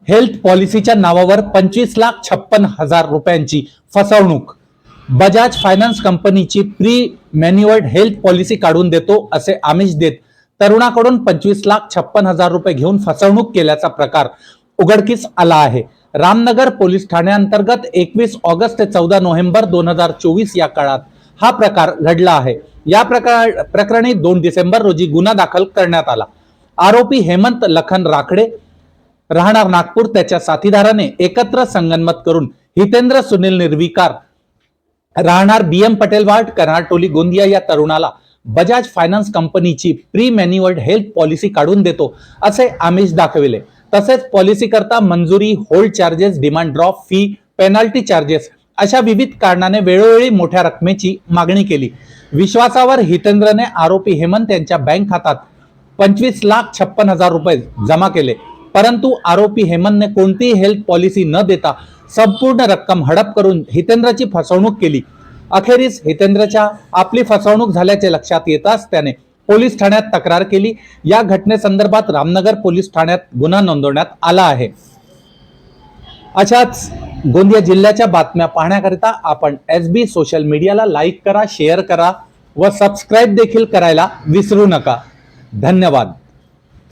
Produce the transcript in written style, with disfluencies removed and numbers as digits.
Health पॉलिसीच्या नावावर 25,56,000 रुपयांची फसवणूक। बजाज फायनान्स कंपनीची प्री मॅन्युअर्ड हेल्थ पॉलिसी काढून देतो असे आमिष देत तरुणाकडून 25,56,000 रुपये घेऊन फसवणूक केल्याचा प्रकार उघडकीस आला आहे। रामनगर पोलीस ठाण्याअंतर्गत 21 ऑगस्ट ते 14 नोव्हेंबर 2024 या काळात हा प्रकार घडला आहे। या प्रकरणी 2 डिसेंबर रोजी गुन्हा दाखल करण्यात आला। आरोपी हेमंत लखन राखडे राहणार नागपूर त्याच्या साथीदाराने एकत्र संगनमत करून हितेंद्र सुनील निर्विकार राहणार बीएम पटेल वार्ड कर्नाटोली गोंदिया या तरुणाला बजाज फायनान्स कंपनीची प्री मॅन्युअर्ड हेल्थ पॉलिसी काढून देतो असे आमिष दाखविले। तसेच पॉलिसी करता मंजुरी, hold charges, demand drop fee, penalty charges अशा विविध कारणाने वेळोवेळी मोठ्या रकमेची मागणी केली। विश्वासावर हितेंद्रने आरोपी हेमंत यांच्या बँक खात्यात 25,56,000 रुपये जमा केले, परंतु आरोपी हेमंतने कोणतीही हेल्थ पॉलिसी न देता संपूर्ण रक्कम हडप करून हितेंद्रची फसवणूक केली। अखेरीस हितेंद्रच्या आपली फसवणूक झाल्याचे लक्षात येताच त्याने पोलीस ठाण्यात तक्रार केली। या घटनेसंदर्भात रामनगर पोलीस ठाण्यात गुन्हा नोंदवण्यात आला आहे। अशाच गोंदिया जिल्ह्याच्या बातम्या पाहण्याकरिता आपण एसबी सोशल मीडियाला लाईक करा, शेअर करा व सबस्क्राईब देखील करायला विसरू नका। धन्यवाद।